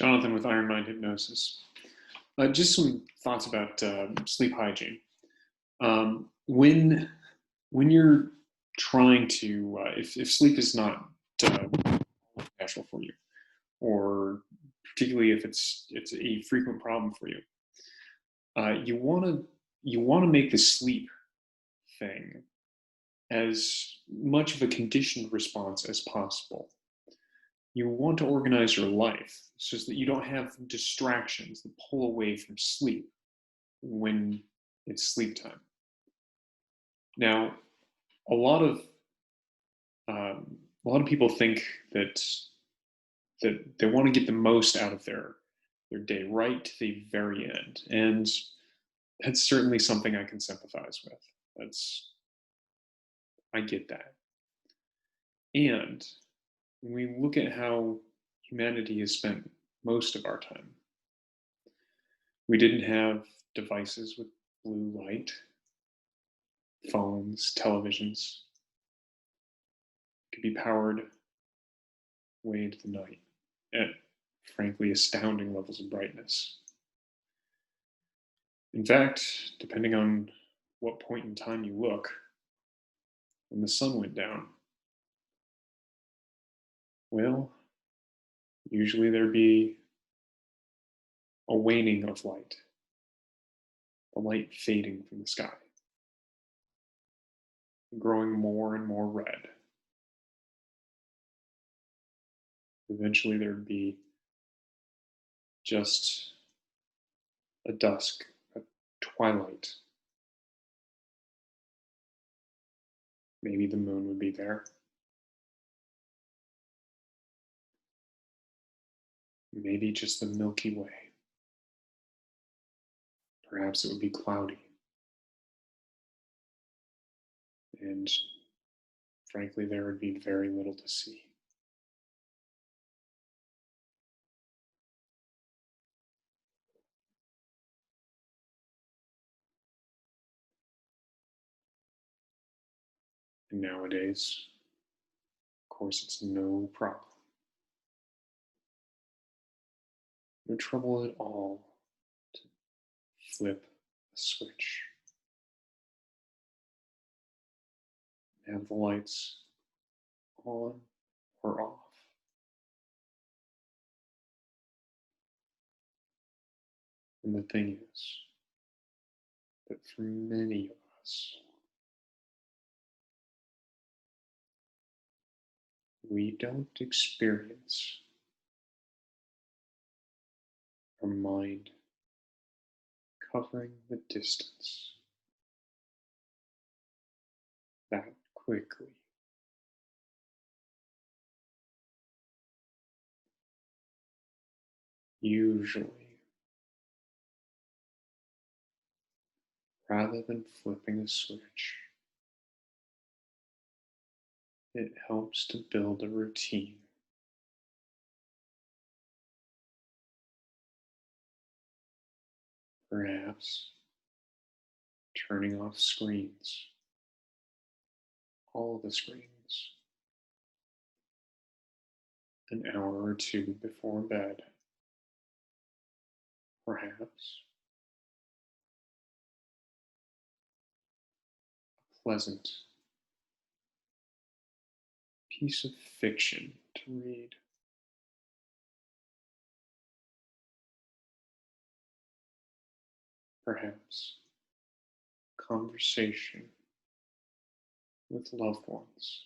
Jonathan with Iron Mind Hypnosis. Just some thoughts about sleep hygiene. When you're trying to, if sleep is not natural for you, or particularly if it's a frequent problem for you, you want to make the sleep thing as much of a conditioned response as possible. You want to organize your life so that you don't have distractions that pull away from sleep when it's sleep time. Now, a lot of people think that they want to get the most out of their day right to the very end, and that's certainly something I can sympathize with. I get that. And when we look at how humanity has spent most of our time, we didn't have devices with blue light, phones, televisions. Could be powered way into the night at, frankly, astounding levels of brightness. In fact, depending on what point in time you look, when the sun went down, well, usually there'd be a waning of light, the light fading from the sky, growing more and more red. Eventually there'd be just a dusk, a twilight. Maybe the moon would be there. Maybe just the Milky Way. Perhaps it would be cloudy. And frankly, there would be very little to see. And nowadays, of course, it's no problem. No trouble at all to flip a switch. Have the lights on or off. And the thing is that for many of us, we don't experience our mind covering the distance that quickly. Usually, rather than flipping a switch, it helps to build a routine. Perhaps turning off screens, all the screens, an hour or two before bed. Perhaps a pleasant piece of fiction to read. Perhaps conversation with loved ones,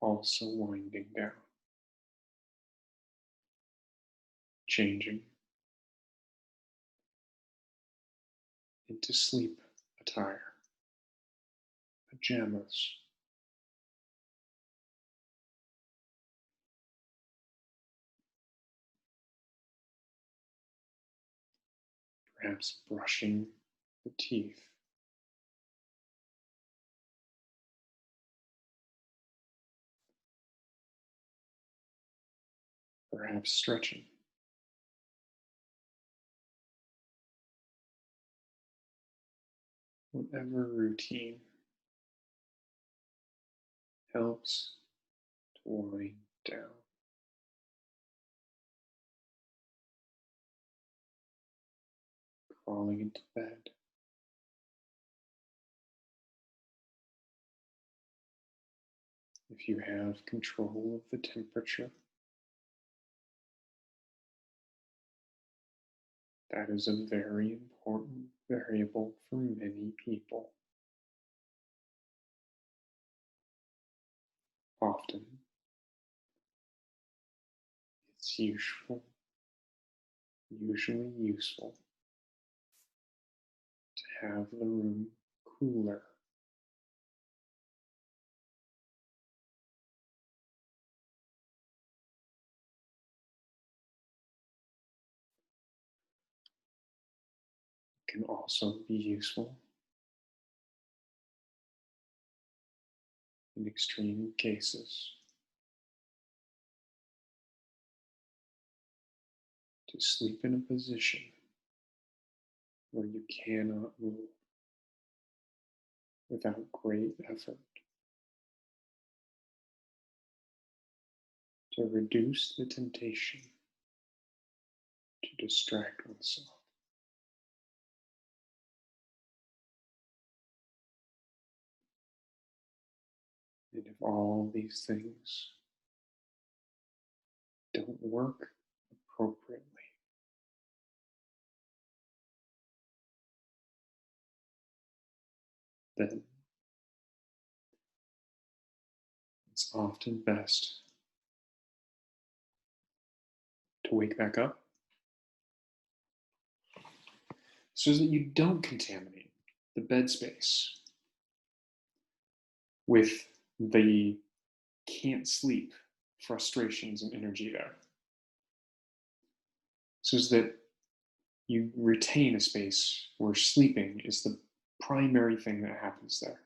also winding down, changing into sleep attire, pajamas. Perhaps brushing the teeth. Perhaps stretching. Whatever routine helps to wind down. crawling into bed. If you have control of the temperature, that is a very important variable for many people. Often, it's usually useful to have the room cooler. It can also be useful in extreme cases to sleep in a position where you cannot move without great effort to reduce the temptation to distract oneself. And if all these things don't work appropriately, then it's often best to wake back up so that you don't contaminate the bed space with the can't sleep frustrations and energy there, so that you retain a space where sleeping is the primary thing that happens there,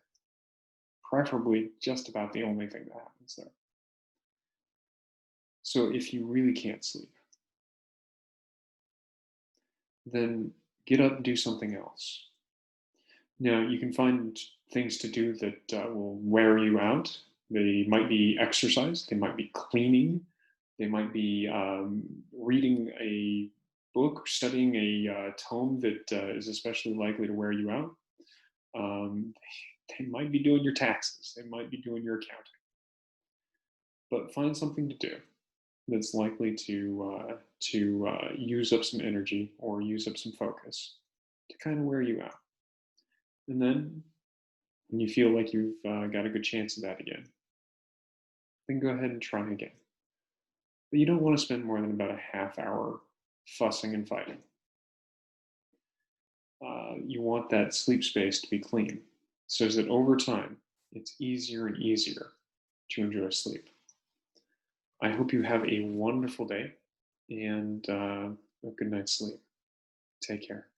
preferably just about the only thing that happens there. So if you really can't sleep, then get up and do something else. Now, you can find things to do that will wear you out. They might be exercise, they might be cleaning, they might be reading a book or studying a tome that is especially likely to wear you out. Um, they might be doing your taxes, they might be doing your accounting. But find something to do that's likely to use up some energy or use up some focus to kind of wear you out. And then when you feel like you've got a good chance of that again, then go ahead and try again. But you don't want to spend more than about a half hour fussing and fighting. You want that sleep space to be clean so that over time it's easier and easier to enjoy sleep. I hope you have a wonderful day and a good night's sleep. Take care.